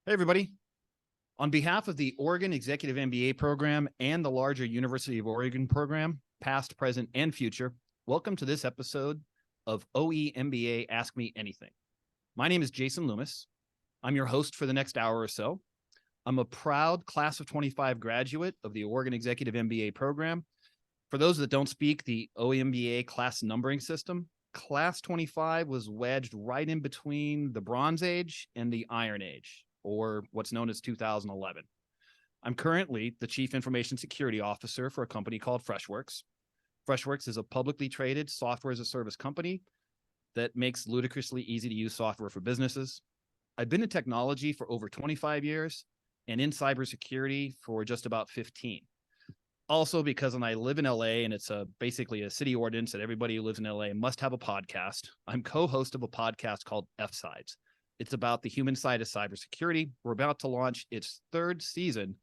Hey, everybody. On behalf of the Oregon Executive MBA program and the larger University of Oregon program, past, present, and future, welcome to this episode of OE MBA Ask Me Anything. My name is Jason Loomis. I'm your host for the next hour or so. I'm a proud class of 25 graduate of the Oregon Executive MBA program. For those that don't speak the OEMBA class numbering system, class 25 was wedged right in between the Bronze Age and the Iron Age, or what's known as 2011. I'm currently the Chief Information Security Officer for a company called Freshworks. Freshworks is a publicly traded software as a service company that makes ludicrously easy to use software for businesses. I've been in technology for over 25 years and in cybersecurity for just about 15. Also, because when I live in LA and it's basically a city ordinance that everybody who lives in LA must have a podcast, I'm co-host of a podcast called F-Sides. It's about the human side of cybersecurity. We're about to launch its third season,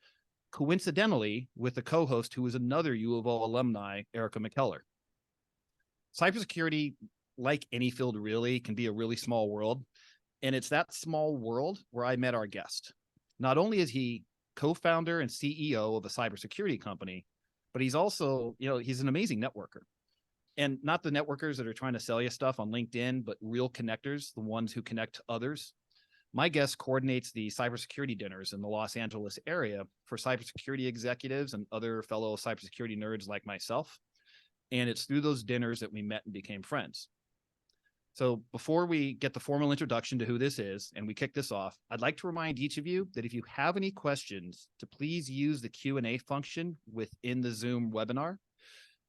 coincidentally, with a co-host who is another U of O alumni, Erica McKellar. Cybersecurity, like any field really, can be a really small world. And it's that small world where I met our guest. Not only is he co-founder and CEO of a cybersecurity company, but he's also, he's an amazing networker. And not the networkers that are trying to sell you stuff on LinkedIn, but real connectors, the ones who connect to others. My guest coordinates the cybersecurity dinners in the Los Angeles area for cybersecurity executives and other fellow cybersecurity nerds like myself. And it's through those dinners that we met and became friends. So before we get the formal introduction to who this is and we kick this off, I'd like to remind each of you that if you have any questions, to please use the Q&A function within the Zoom webinar.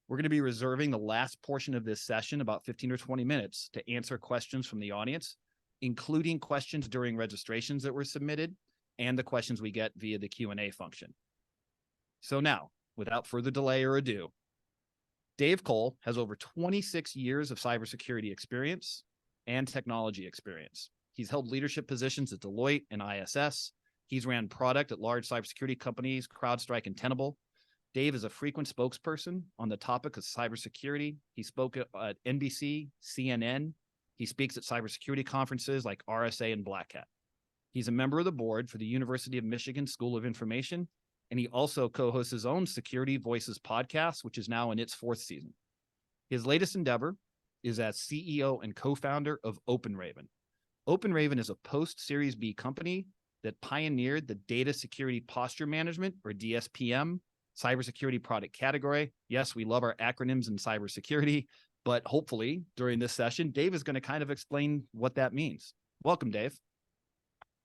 We're going to be reserving the last portion of this session, about 15 or 20 minutes, to answer questions from the audience, including questions during registrations that were submitted and the questions we get via the Q&A function. So now, without further delay or ado, Dave Cole has over 26 years of cybersecurity experience and technology experience. He's held leadership positions at Deloitte and ISS. He's ran product at large cybersecurity companies, CrowdStrike and Tenable. Dave is a frequent spokesperson on the topic of cybersecurity. He spoke at NBC, CNN. He speaks at cybersecurity conferences like RSA and Black Hat. He's a member of the board for the University of Michigan School of Information, and he also co-hosts his own Security Voices podcast, which is now in its fourth season. His latest endeavor is as CEO and co-founder of OpenRaven. OpenRaven is a post-Series B company that pioneered the Data Security Posture Management, or DSPM, cybersecurity product category. Yes, we love our acronyms in cybersecurity, but hopefully during this session, Dave is going to kind of explain what that means. Welcome, Dave.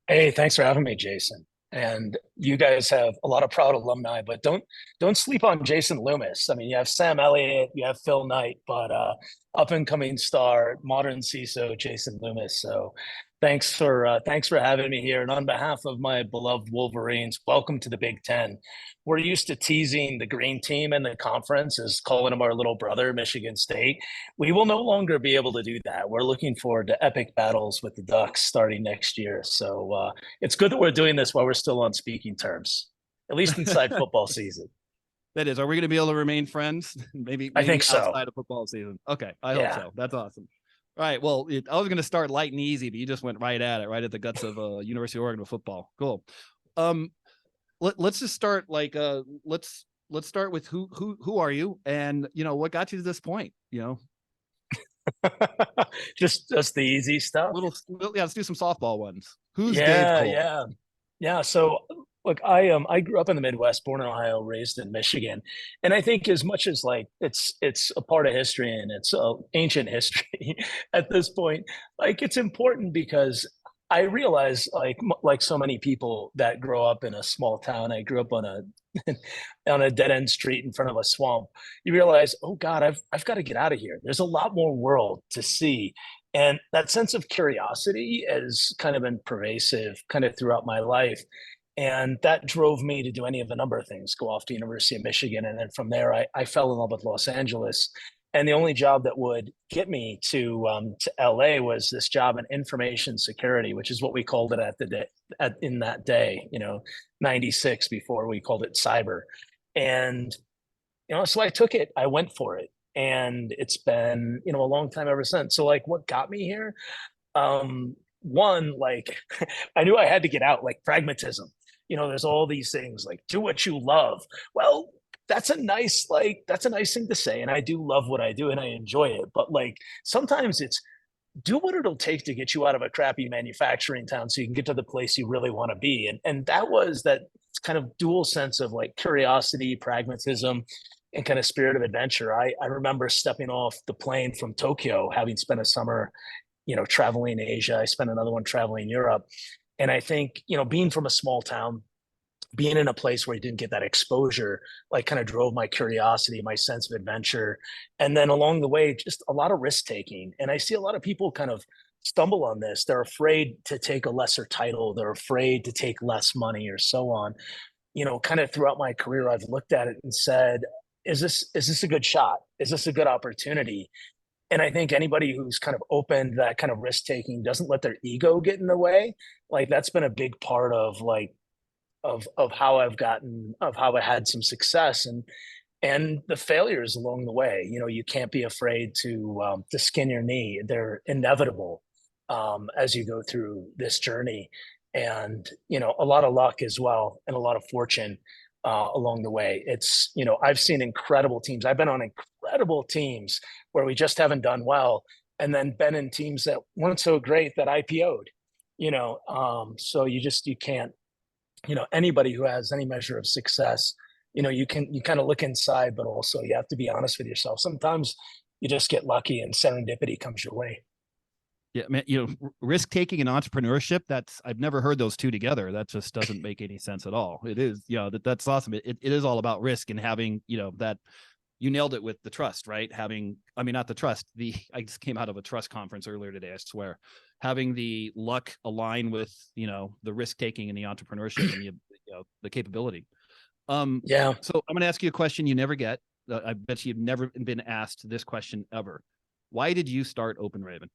Hey, thanks for having me, Jason. And you guys have a lot of proud alumni, but don't sleep on Jason Loomis. I mean, you have Sam Elliott, you have Phil Knight, but up and coming star, modern CISO Jason Loomis. So thanks for having me here. And on behalf of my beloved Wolverines, welcome to the Big Ten. We're used to teasing the green team in the conference as calling them our little brother, Michigan State. We will no longer be able to do that. We're looking forward to epic battles with the Ducks starting next year. So it's good that we're doing this while we're still on speaking terms, at least inside football season. That is, are we going to be able to remain friends? maybe I think so. Outside of football season. Okay, I hope so. That's awesome. All right, well, I was going to start light and easy, but you just went right at it, right at the guts of University of Oregon with football. Cool. Let's just start let's start with who are you, and what got you to this point? just the easy stuff. Let's do some softball ones. Who's Dave Cole? Yeah. So look, I grew up in the Midwest, born in Ohio, raised in Michigan, and I think as much as it's a part of history and it's ancient history at this point, it's important because I realize like so many people that grow up in a small town. I grew up on a dead end street in front of a swamp. You realize, oh God, I've got to get out of here. There's a lot more world to see. And that sense of curiosity has kind of been pervasive kind of throughout my life. And that drove me to do any of a number of things, go off to University of Michigan. And then from there, I fell in love with Los Angeles. And the only job that would get me to LA was this job in information security, which is what we called it in that day, 96, before we called it cyber. And, so I took it, I went for it. And it's been, a long time ever since. So what got me here? one, like I knew I had to get out, like pragmatism. There's all these things like do what you love. Well, that's a nice thing to say. And I do love what I do and I enjoy it. But like sometimes it's do what it'll take to get you out of a crappy manufacturing town so you can get to the place you really want to be. And that was that kind of dual sense of like curiosity, pragmatism, and kind of spirit of adventure. I remember stepping off the plane from Tokyo, having spent a summer, traveling Asia. I spent another one traveling Europe. And I think, being from a small town, being in a place where you didn't get that exposure, like kind of drove my curiosity, my sense of adventure. And then along the way, just a lot of risk taking. And I see a lot of people kind of stumble on this. They're afraid to take a lesser title. They're afraid to take less money or so on. Kind of throughout my career, I've looked at it and said, is this a good shot? Is this a good opportunity? And I think anybody who's kind of opened that kind of risk taking doesn't let their ego get in the way. Like that's been a big part of like of how I had some success and the failures along the way. You can't be afraid to skin your knee. They're inevitable as you go through this journey, and a lot of luck as well, and a lot of fortune along the way. It's I've seen incredible teams. I've been on incredible teams where we just haven't done well, and then been in teams that weren't so great that IPO'd. So you can't anybody who has any measure of success, you kind of look inside, but also you have to be honest with yourself. Sometimes you just get lucky and serendipity comes your way. Yeah, man, risk taking and entrepreneurship, I've never heard those two together. That just doesn't make any sense at all. It is, that's awesome. It is all about risk and having, that you nailed it with the trust, right? Not the trust, I just came out of a trust conference earlier today, I swear. Having the luck align with, the risk taking and the entrepreneurship and the capability. Yeah. So I'm going to ask you a question you never get. I bet you've never been asked this question ever. Why did you start OpenRaven?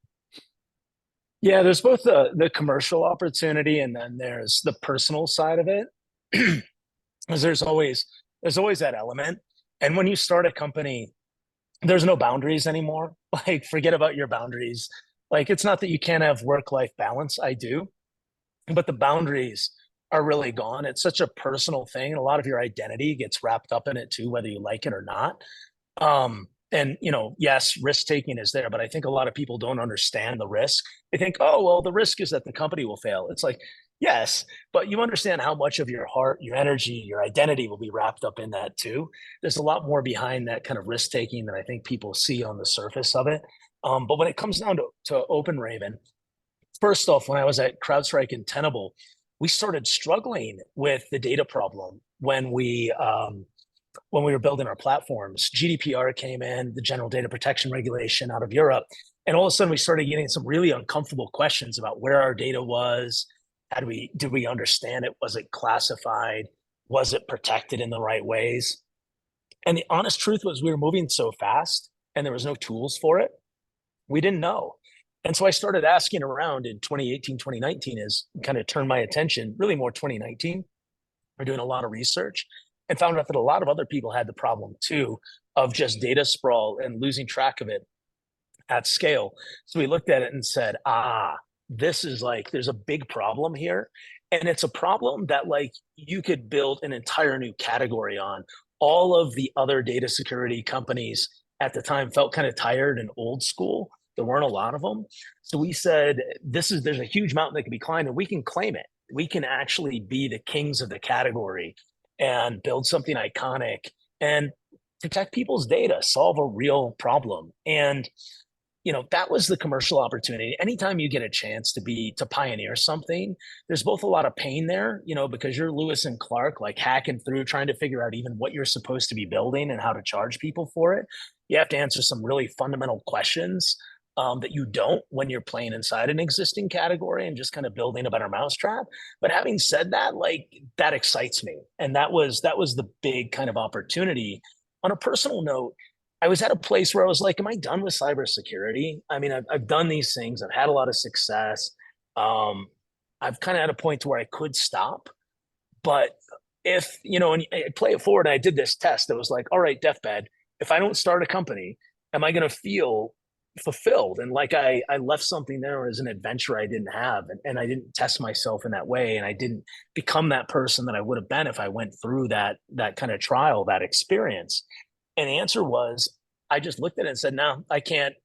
Yeah, there's both the commercial opportunity and then there's the personal side of it. Because there's always that element. And when you start a company, there's no boundaries anymore. Like forget about your boundaries. Like it's not that you can't have work-life balance. I do, but the boundaries are really gone. It's such a personal thing. And a lot of your identity gets wrapped up in it too, whether you like it or not. And yes, risk taking is there, but I think a lot of people don't understand the risk. They think, oh, well, the risk is that the company will fail. It's like, yes, but you understand how much of your heart, your energy, your identity will be wrapped up in that too. There's a lot more behind that kind of risk taking than I think people see on the surface of it. But when it comes down to OpenRaven, first off, when I was at CrowdStrike and Tenable, we started struggling with the data problem when we were building our platforms. GDPR came in, the General Data Protection Regulation out of Europe, and all of a sudden we started getting some really uncomfortable questions about where our data was. Did we understand it? Was it classified? Was it protected in the right ways? And the honest truth was we were moving so fast and there was no tools for it. We didn't know. And so I started asking around in 2018, 2019 is kind of turned my attention, really more 2019. We're doing a lot of research and found out that a lot of other people had the problem too of just data sprawl and losing track of it at scale. So we looked at it and said, this is like, there's a big problem here. And it's a problem that like you could build an entire new category on. All of the other data security companies at the time felt kind of tired and old school. There weren't a lot of them. So we said, there's a huge mountain that can be climbed and we can claim it. We can actually be the kings of the category and build something iconic and protect people's data, solve a real problem. And that was the commercial opportunity. Anytime you get a chance to pioneer something, there's both a lot of pain there, because you're Lewis and Clark, like hacking through, trying to figure out even what you're supposed to be building and how to charge people for it. You have to answer some really fundamental questions that you don't when you're playing inside an existing category and just kind of building a better mousetrap. But having said that, like that excites me. And that was the big kind of opportunity. On a personal note, I was at a place where I was like, am I done with cybersecurity? I mean, I've done these things. I've had a lot of success. I've kind of at a point to where I could stop. But if, and I play it forward, and I did this test that was like, all right, deathbed, if I don't start a company, am I going to feel fulfilled. And like I left something there as an adventure I didn't have. And I didn't test myself in that way. And I didn't become that person that I would have been if I went through that kind of trial, that experience. And the answer was, I just looked at it and said, no, I can't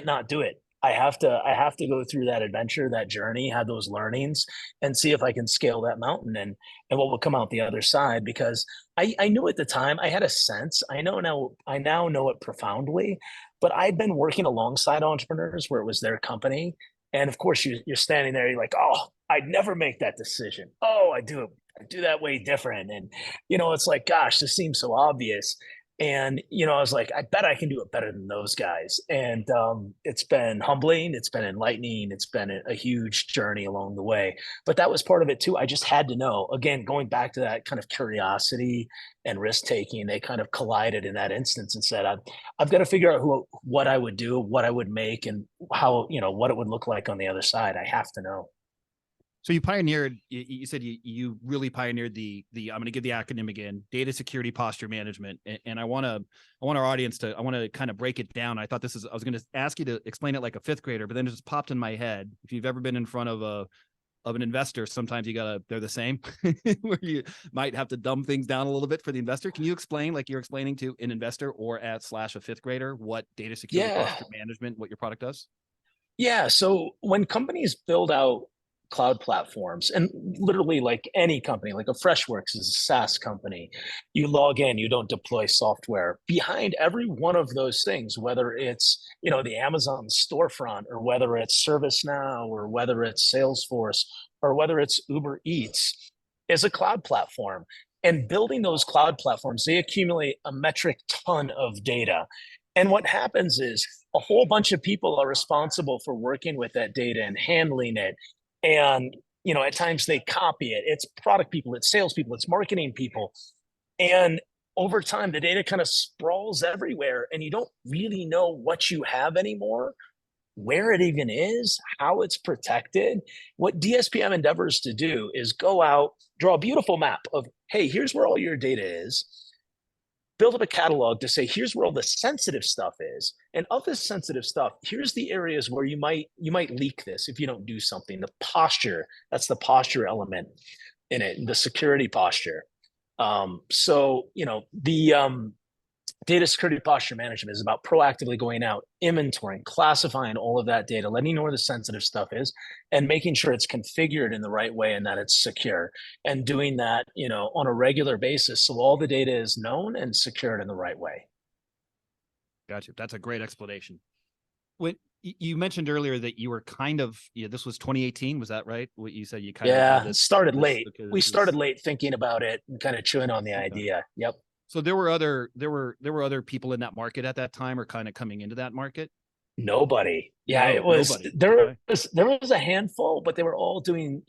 not do it. I have to go through that adventure, that journey, have those learnings, and see if I can scale that mountain and what will come out the other side. Because I knew at the time, I had a sense. I now know it profoundly, but I've been working alongside entrepreneurs where it was their company. And of course, you're standing there, you're like, oh, I'd never make that decision. Oh, I do that way different. And it's like, gosh, this seems so obvious. And I was like, I bet I can do it better than those guys. And it's been humbling, it's been enlightening, it's been a huge journey along the way. But that was part of it too. I just had to know. Again, going back to that kind of curiosity and risk taking, they kind of collided in that instance and said, I've got to figure out what I would do, what I would make, and how what it would look like on the other side. I have to know. So you pioneered, you said you really pioneered the I'm going to give the acronym again, data security posture management. And I want our audience to, I want to kind of break it down. I thought I was going to ask you to explain it like a fifth grader, but then it just popped in my head. If you've ever been in front of an investor, sometimes they're the same, where you might have to dumb things down a little bit for the investor. Can you explain, like you're explaining to an investor or / a fifth grader, what data security posture management, what your product does? Yeah. So when companies build out cloud platforms, and literally like any company, like a Freshworks is a SaaS company, you log in, you don't deploy software. Behind every one of those things, whether it's the Amazon storefront, or whether it's ServiceNow, or whether it's Salesforce, or whether it's Uber Eats, is a cloud platform. And building those cloud platforms, they accumulate a metric ton of data. And what happens is a whole bunch of people are responsible for working with that data and handling it. And at times they copy it. It's product people, it's salespeople, it's marketing people. And over time, the data kind of sprawls everywhere, and you don't really know what you have anymore, where it even is, how it's protected. What DSPM endeavors to do is go out, draw a beautiful map of, hey, here's where all your data is, build up a catalog to say, here's where all the sensitive stuff is. And of this sensitive stuff, here's the areas where you might leak this if you don't do something. The posture, that's the posture element in it, the security posture. The data security posture management is about proactively going out, inventorying, classifying all of that data, letting you know where the sensitive stuff is, and making sure it's configured in the right way and that it's secure. And doing that, on a regular basis, so all the data is known and secured in the right way. Gotcha. That's a great explanation. When you mentioned earlier that you were this was 2018, was that right? What you said, you kind of started late. We started late thinking about it and kind of chewing on the idea. Yep. So there were other people in that market at that time, or kind of coming into that market? Nobody. Yeah, it was nobody. There was a handful, but they were all doing,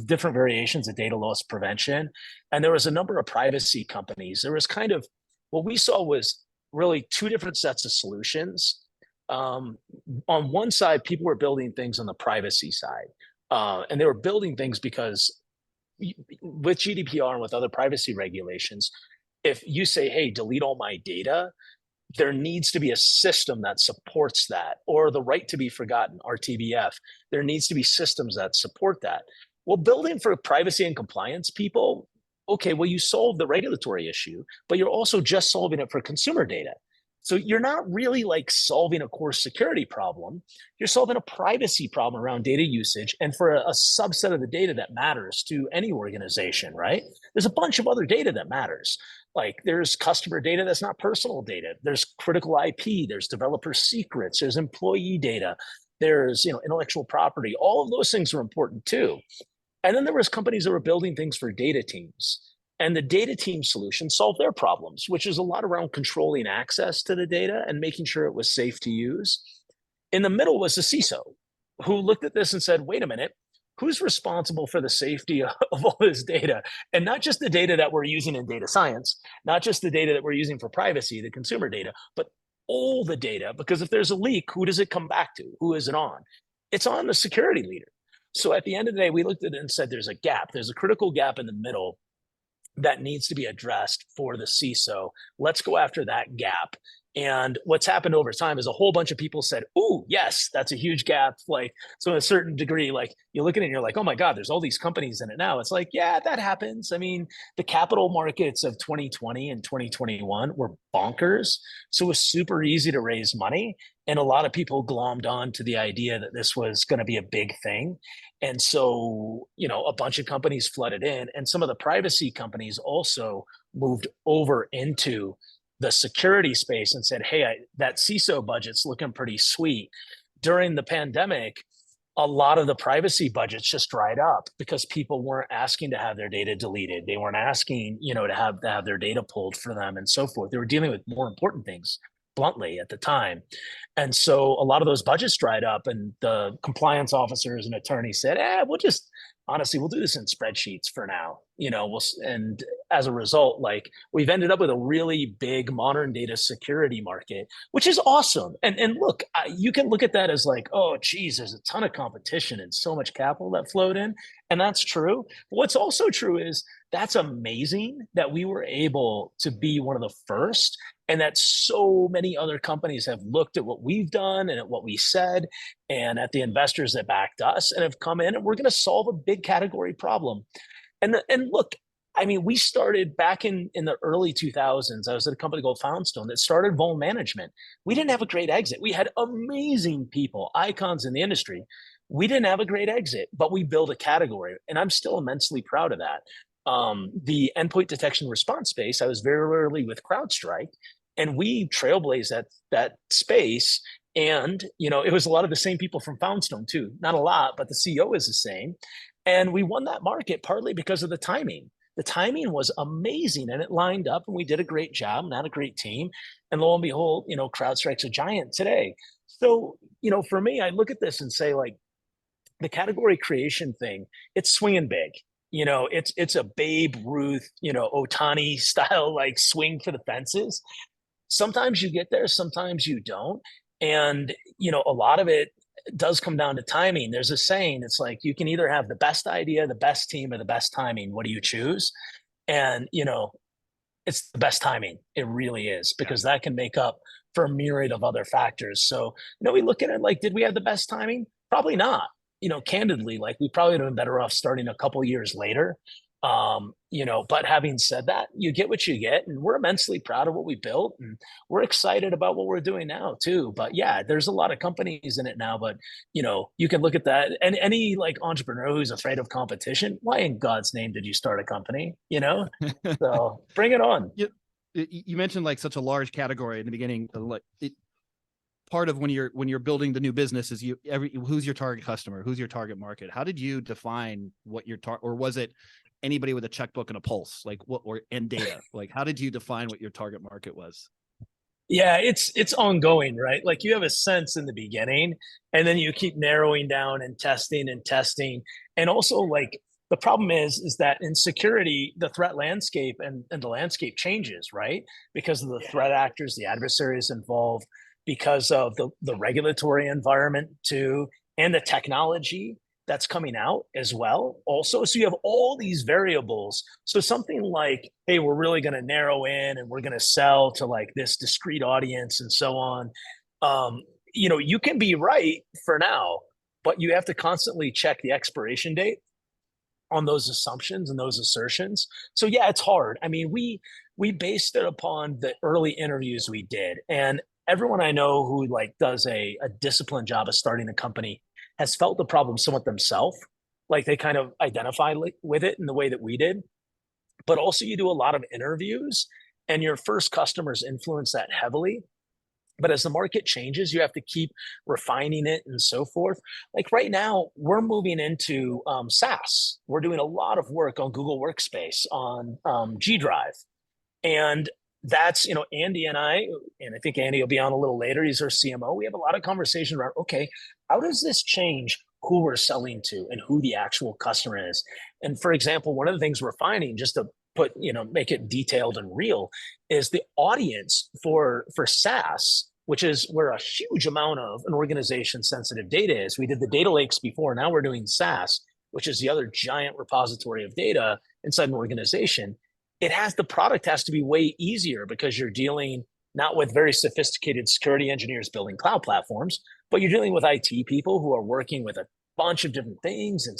different variations of data loss prevention. And there was a number of privacy companies. There was kind of, what we saw was really two different sets of solutions. On one side, people were building things on the privacy side. And they were building things because with GDPR and with other privacy regulations, if you say, hey, delete all my data, there needs to be a system that supports that, or the right to be forgotten, RTBF. There needs to be systems that support that. Well, building for privacy and compliance people, okay, well, you solve the regulatory issue, but you're also just solving it for consumer data. So you're not really like solving a core security problem. You're solving a privacy problem around data usage and for a subset of the data that matters to any organization, right? There's a bunch of other data that matters. Like there's customer data that's not personal data. There's critical IP. There's developer secrets. There's employee data. There's intellectual property. All of those things are important too. And then there was companies that were building things for data teams. And the data team solution solved their problems, which is a lot around controlling access to the data and making sure it was safe to use. In the middle was the CISO, who looked at this and said, wait a minute, who's responsible for the safety of all this data? And not just the data that we're using in data science, not just the data that we're using for privacy, the consumer data, but all the data. Because if there's a leak, who does it come back to? Who is it on? It's on the security leader. So at the end of the day, we looked at it and said, there's a gap. There's a critical gap in the middle that needs to be addressed for the CISO. Let's go after that gap And what's happened over time is a whole bunch of people said, "Oh, yes, that's a huge gap." Like, so to a certain degree, like you look at it and you're like, "Oh my God, there's all these companies in it now." It's like, yeah, that happens. I mean, the capital markets of 2020 and 2021 were bonkers. So it was super easy to raise money. And a lot of people glommed on to the idea that this was going to be a big thing. And so, a bunch of companies flooded in, and some of the privacy companies also moved over into the security space and said, "Hey, that CISO budget's looking pretty sweet." During the pandemic, a lot of the privacy budgets just dried up because people weren't asking to have their data deleted. They weren't asking, to have their data pulled for them and so forth. They were dealing with more important things, bluntly, at the time. And so a lot of those budgets dried up, and the compliance officers and attorneys said, we'll do this in spreadsheets for now. And as a result, like, we've ended up with a really big modern data security market, which is awesome. And look, you can look at that as like, oh, geez, there's a ton of competition and so much capital that flowed in. And that's true. But what's also true is that's amazing that we were able to be one of the first, and that so many other companies have looked at what we've done and at what we said and at the investors that backed us and have come in, and we're going to solve a big category problem. And look, I mean, we started back in the early 2000s. I was at a company called Foundstone that started vuln management. We didn't have a great exit. We had amazing people, icons in the industry. We didn't have a great exit, but we built a category, and I'm still immensely proud of that. The endpoint detection response space, I was very early with CrowdStrike, and we trailblazed that space. And it was a lot of the same people from Foundstone too. Not a lot, but the CEO is the same. And we won that market partly because of the timing. The timing was amazing, and it lined up, and we did a great job and had a great team. And lo and behold, CrowdStrike's a giant today. So, for me, I look at this and say, like, the category creation thing, it's swinging big. It's a Babe Ruth, Otani style, like, swing for the fences. Sometimes you get there, sometimes you don't. And, a lot of it does come down to timing. There's a saying, it's like, you can either have the best idea, the best team, or the best timing. What do you choose? And, it's the best timing. It really is, because that can make up for a myriad of other factors. So, we look at it like, did we have the best timing? Probably not. Candidly, like, we probably would have been better off starting a couple years later. But having said that, you get what you get, and we're immensely proud of what we built, and we're excited about what we're doing now too. But yeah, there's a lot of companies in it now, but you can look at that, and any, like, entrepreneur who's afraid of competition, why in God's name did you start a company? So bring it on. You mentioned, like, such a large category in the beginning, part of when you're building the new business is who's your target customer, who's your target market. How did you define what your or was it anybody with a checkbook and a pulse, like, and data? Like, how did you define what your target market was? Yeah, it's ongoing, right? Like, you have a sense in the beginning, and then you keep narrowing down and testing and testing. And also, like, the problem is that in security, the threat landscape and the landscape changes, right? Because of the threat actors, the adversaries involved, because of the regulatory environment too, and the technology that's coming out as well also. So you have all these variables. So something like, hey, we're really going to narrow in, and we're going to sell to, like, this discrete audience and so on. You can be right for now, but you have to constantly check the expiration date on those assumptions and those assertions. So yeah, it's hard. I mean, we based it upon the early interviews we did, and everyone I know who, like, does a disciplined job of starting a company has felt the problem somewhat themselves. Like, they kind of identify with it in the way that we did. But also, you do a lot of interviews, and your first customers influence that heavily. But as the market changes, you have to keep refining it and so forth. Like, right now, we're moving into SaaS. We're doing a lot of work on Google Workspace, on G Drive. And that's, Andy and I think Andy will be on a little later. He's our CMO. We have a lot of conversation around, okay, how does this change who we're selling to and who the actual customer is? And for example, one of the things we're finding, just to make it detailed and real, is the audience for SaaS, which is where a huge amount of an organization's sensitive data is. We did the data lakes before. Now we're doing SaaS, which is the other giant repository of data inside an organization. The product has to be way easier, because you're dealing not with very sophisticated security engineers building cloud platforms, but you're dealing with IT people who are working with a bunch of different things and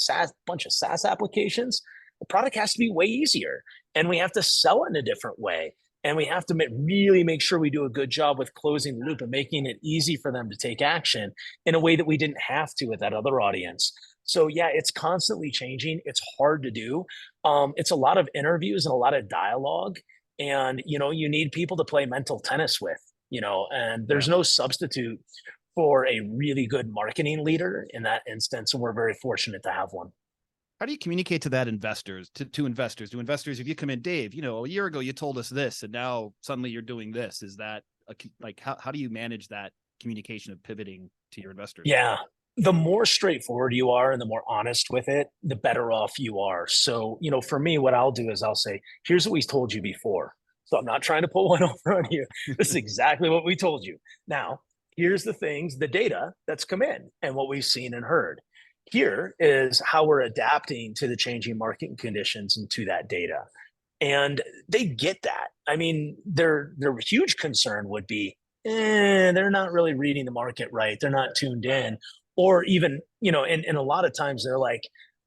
bunch of SaaS applications. The product has to be way easier, and we have to sell it in a different way. And we have to really make sure we do a good job with closing the loop and making it easy for them to take action in a way that we didn't have to with that other audience. So yeah, it's constantly changing. It's hard to do. It's a lot of interviews and a lot of dialogue. And you need people to play mental tennis with, and there's Yeah. no substitute for a really good marketing leader in that instance. And we're very fortunate to have one. How do you communicate to that investors, to investors? Do investors, if you come in, Dave, a year ago you told us this, and now suddenly you're doing this. Is that like how do you manage that communication of pivoting to your investors? Yeah. The more straightforward you are and the more honest with it, the better off you are. So, for me, what I'll do is I'll say, here's what we told you before. So I'm not trying to pull one over on you. This is exactly what we told you. Now, here's the data that's come in and what we've seen and heard. Here is how we're adapting to the changing market conditions and to that data. And they get that. I mean, their huge concern would be, they're not really reading the market right. They're not tuned in. Or even, and a lot of times they're like,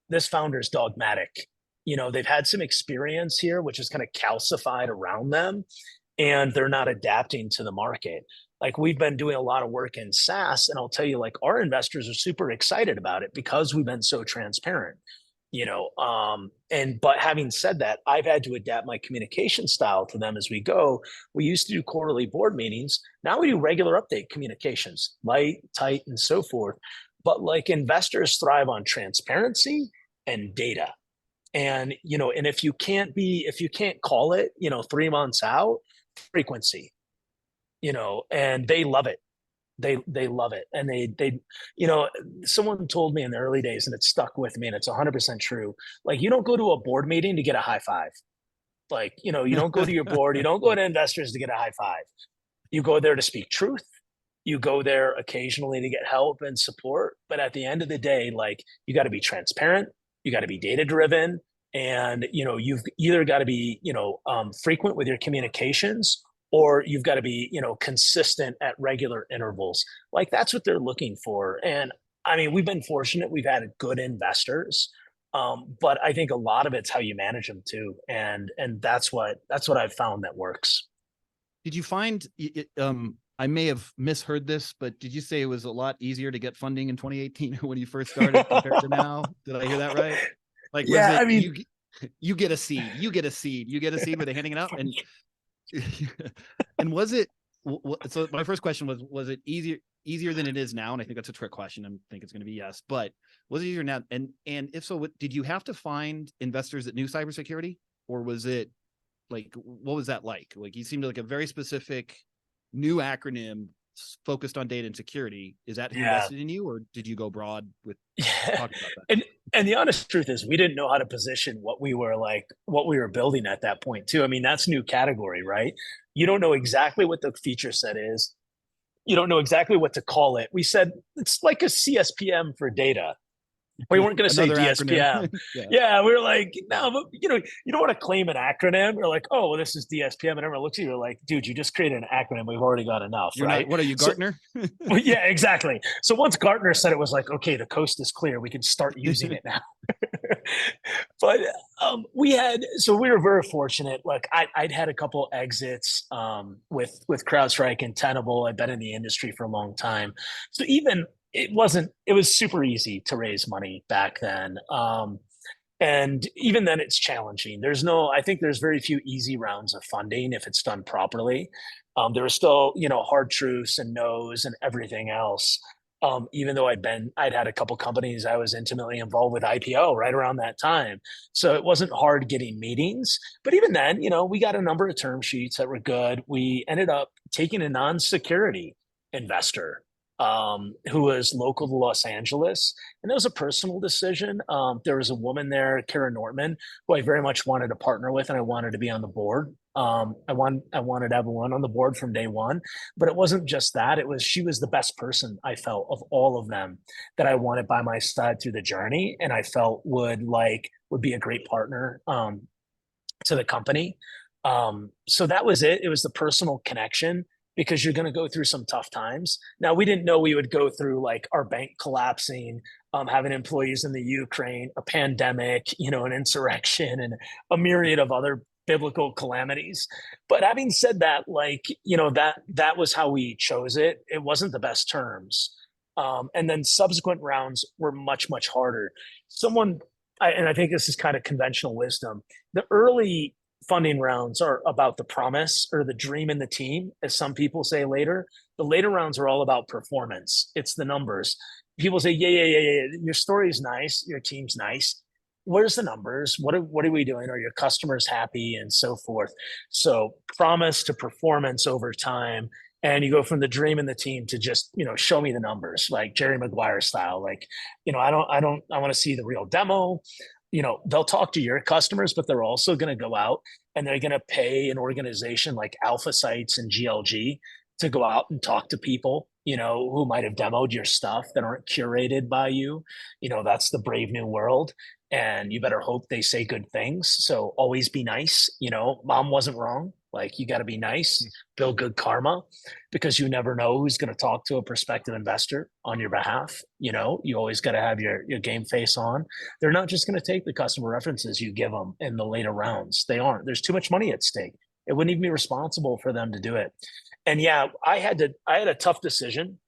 this founder's dogmatic. They've had some experience here, which is kind of calcified around them, and they're not adapting to the market. Like, we've been doing a lot of work in SaaS, and I'll tell you, like, our investors are super excited about it because we've been so transparent. But having said that, I've had to adapt my communication style to them as we go. We used to do quarterly board meetings. Now we do regular update communications, light, tight, and so forth. But like, investors thrive on transparency and data. And if you can't call it, 3 months out, frequency, and they love it. They love it. And they someone told me in the early days, and it stuck with me, and it's 100% true. Like, you don't go to a board meeting to get a high five. Like, you don't go to your board, you don't go to investors to get a high five. You go there to speak truth. You go there occasionally to get help and support. But at the end of the day, like, you got to be transparent, you got to be data driven, and you've either got to be frequent with your communications, or you've got to be consistent at regular intervals. Like, that's what they're looking for. And I mean, we've been fortunate, we've had good investors, but I think a lot of it's how you manage them too, and that's what I've found that works. Did you find I may have misheard this, but did you say it was a lot easier to get funding in 2018 when you first started compared to now? Did I hear that right? Like, Yeah, was it I mean, you get a seed, you get a seed, you get a seed, were they handing it out? And was it, so my first question was it easier than it is now? And I think that's a trick question. I think it's going to be yes, but was it easier now? And if so, did you have to find investors that knew cybersecurity, or was it like, what was that like? Like, you seemed like a very specific new acronym focused on data and security. Is that who invested in you, or did you go broad with talking about that? And the honest truth is, we didn't know how to position what we were building at that point too. I mean, that's new category, right? You don't know exactly what the feature set is. You don't know exactly what to call it. We said it's like a CSPM for data. We weren't going to say DSPM. Yeah, we were like, no, but you don't want to claim an acronym. We're like, oh, well, this is DSPM, and everyone looks at you like, dude, you just created an acronym. We've already got enough, right? What are you, Gartner? Well, yeah, exactly. So once Gartner said it was like, okay, the coast is clear, we can start using it now. But we were very fortunate. Like, I'd had a couple exits with CrowdStrike and Tenable. I've been in the industry for a long time, so it was super easy to raise money back then. And even then, it's challenging. I think there's very few easy rounds of funding if it's done properly. There are still, hard truths and no's and everything else. Even though I'd had a couple companies I was intimately involved with IPO right around that time. So it wasn't hard getting meetings, but even then, we got a number of term sheets that were good. We ended up taking a non-security investor who was local to Los Angeles. And it was a personal decision. There was a woman there, Kara Nortman, who I very much wanted to partner with, and I wanted to be on the board. I wanted everyone on the board from day one, but it wasn't just that. She was the best person, I felt, of all of them that I wanted by my side through the journey, and I felt would be a great partner to the company. So that was it. It was the personal connection. because you're going to go through some tough times. Now, we didn't know we would go through like our bank collapsing, having employees in the Ukraine, a pandemic, an insurrection, and a myriad of other biblical calamities. But having said that, like, that was how we chose it. It wasn't the best terms. And then subsequent rounds were much, much harder. And I think this is kind of conventional wisdom. The early funding rounds are about the promise or the dream in the team, as some people say later. The later rounds are all about performance. It's the numbers. People say, yeah. Your story's nice. Your team's nice. Where's the numbers? What are we doing? Are your customers happy and so forth? So promise to performance over time. And you go from the dream in the team to just, show me the numbers, like Jerry Maguire style. Like, I want to see the real demo. They'll talk to your customers, but they're also going to go out and they're going to pay an organization like Alpha Sites and GLG to go out and talk to people, who might have demoed your stuff that aren't curated by you. That's the brave new world. And you better hope they say good things. So always be nice. Mom wasn't wrong. Like, you got to be nice, build good karma, because you never know who's going to talk to a prospective investor on your behalf. You always got to have your game face on. They're not just going to take the customer references you give them in the later rounds. They aren't. There's too much money at stake. It wouldn't even be responsible for them to do it. And yeah, I had a tough decision.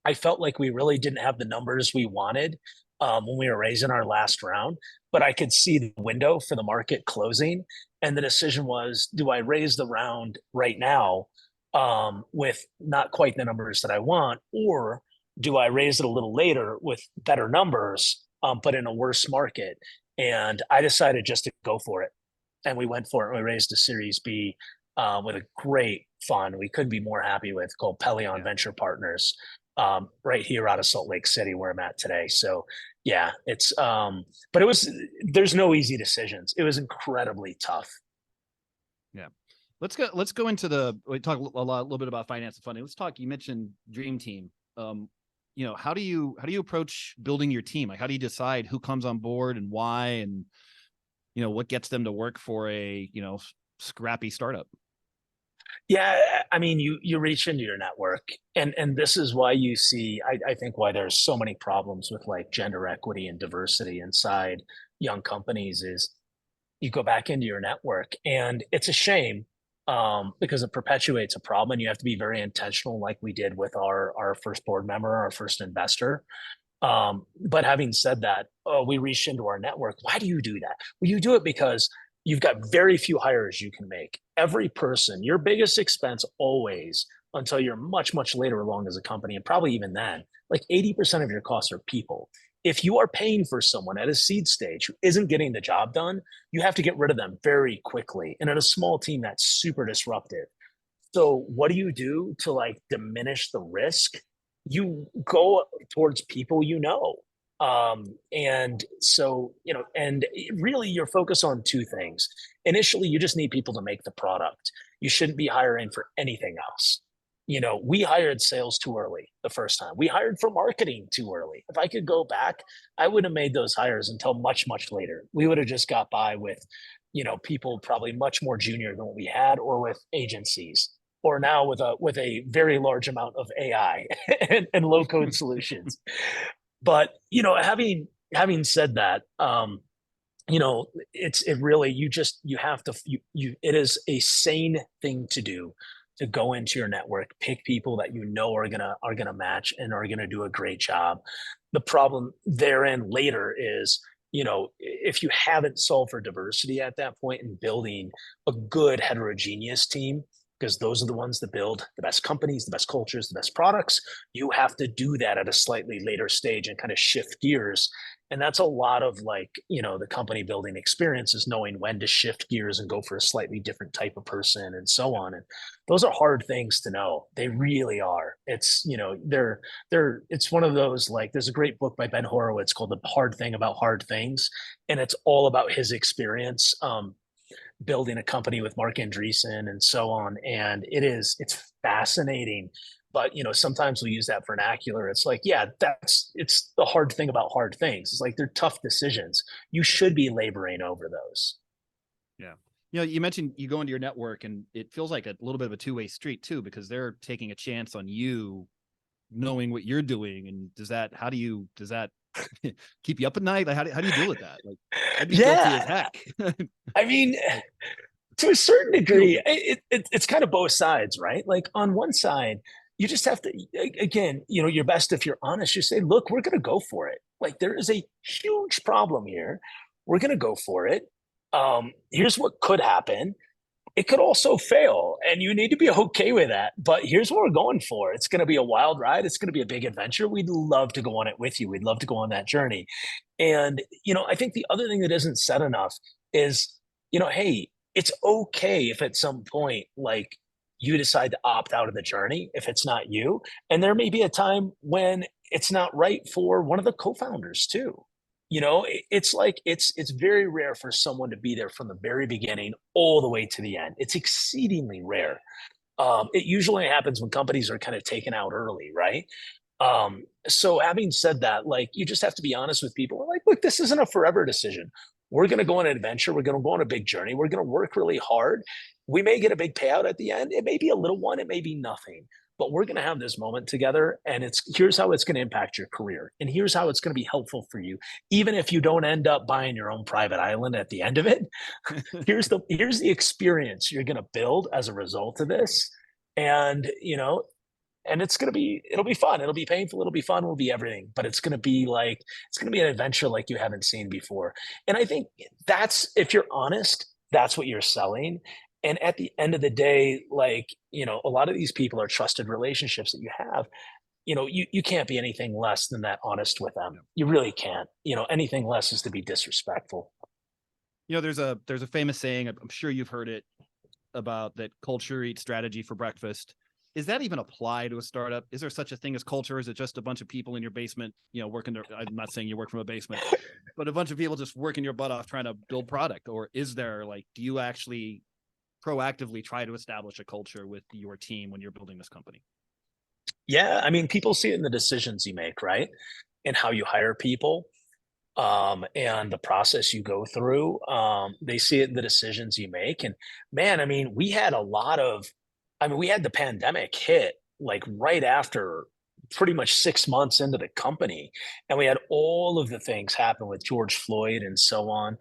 I felt like we really didn't have the numbers we wanted when we were raising our last round, but I could see the window for the market closing. And the decision was, do I raise the round right now with not quite the numbers that I want, or do I raise it a little later with better numbers, but in a worse market? And I decided just to go for it. And we went for it. We raised a Series B with a great fund we couldn't be more happy with, called Pelion Venture Partners, right here out of Salt Lake City, where I'm at today. So yeah, but there's no easy decisions. It was incredibly tough. Yeah. Let's go into we talk a little bit about finance and funding. Let's talk, you mentioned Dream Team. How do you approach building your team? Like, how do you decide who comes on board and why, and, what gets them to work for a, scrappy startup? Yeah, I mean, you reach into your network, and this is why you see, I think, why there's so many problems with like gender equity and diversity inside young companies is you go back into your network, and it's a shame because it perpetuates a problem, and you have to be very intentional, like we did with our first board member, our first investor. But having said that, we reach into our network. Why do you do that? Well, you do it because you've got very few hires you can make. Every person, your biggest expense always, until you're much, much later along as a company, and probably even then, like 80% of your costs are people. If you are paying for someone at a seed stage who isn't getting the job done, you have to get rid of them very quickly. And in a small team, that's super disruptive. So what do you do to like diminish the risk? You go towards people and so, and really you're focused on two things. Initially, you just need people to make the product. You shouldn't be hiring for anything else. We hired sales too early the first time. We hired for marketing too early. If I could go back, I would have made those hires until much, much later. We would have just got by with, people probably much more junior than what we had, or with agencies, or now with a very large amount of AI and low code solutions. But having said that, it really, you have to, it is a sane thing to do, to go into your network, pick people that are gonna match and are gonna do a great job. The problem therein later is, if you haven't solved for diversity at that point and building a good heterogeneous team, because those are the ones that build the best companies, the best cultures, the best products. You have to do that at a slightly later stage and kind of shift gears. And that's a lot of like, the company building experience, is knowing when to shift gears and go for a slightly different type of person and so on. And those are hard things to know. They really are. It's, it's one of those, like, there's a great book by Ben Horowitz called The Hard Thing About Hard Things. And it's all about his experience building a company with Mark Andreessen and so on. And it's fascinating. But, sometimes we use that vernacular. It's like, yeah, it's the hard thing about hard things. It's like, they're tough decisions. You should be laboring over those. Yeah. You mentioned you go into your network and it feels like a little bit of a two-way street too, because they're taking a chance on you knowing what you're doing. And does that keep you up at night? Like, how do you deal with that? Like, I'd be guilty as Yeah. heck. I mean, Like, to a certain deal degree, with it. it's kind of both sides, right? Like on one side, you just have to, again, you're best if you're honest. You say, look, we're going to go for it. Like there is a huge problem here. We're going to go for it. Here's what could happen. It could also fail, and you need to be okay with that. But here's what we're going for. It's going to be a wild ride. It's going to be a big adventure. We'd love to go on it with you. We'd love to go on that journey. And, I think the other thing that isn't said enough is, hey, it's okay if at some point, like, you decide to opt out of the journey if it's not you. And there may be a time when it's not right for one of the co-founders too. It's like it's very rare for someone to be there from the very beginning all the way to the end. It's exceedingly rare. It usually happens when companies are kind of taken out early, right? So having said that, like you just have to be honest with people. Like, look, this isn't a forever decision. We're going to go on an adventure. We're going to go on a big journey. We're going to work really hard. We may get a big payout at the end. It may be a little one. It may be nothing. But we're going to have this moment together, and here's how it's going to impact your career, and here's how it's going to be helpful for you, even if you don't end up buying your own private island at the end of it. Here's the experience you're going to build as a result of this, and and it'll be fun. It'll be painful. It'll be fun. It'll be everything. But it's going to be an adventure like you haven't seen before. And I think if you're honest, that's what you're selling. And at the end of the day, like, a lot of these people are trusted relationships that you have. You can't be anything less than that honest with them. You really can't. Anything less is to be disrespectful. There's a famous saying, I'm sure you've heard it, about that culture eats strategy for breakfast. Is that even apply to a startup? Is there such a thing as culture? Is it just a bunch of people in your basement, working there? I'm not saying you work from a basement, but a bunch of people just working your butt off trying to build product? Or is there, like, do you actually proactively try to establish a culture with your team when you're building this company? Yeah. I mean, people see it in the decisions you make, right? And how you hire people, and the process you go through. They see it in the decisions you make. And man, I mean, we had the pandemic hit like right after, pretty much 6 months into the company. And we had all of the things happen with George Floyd and so on.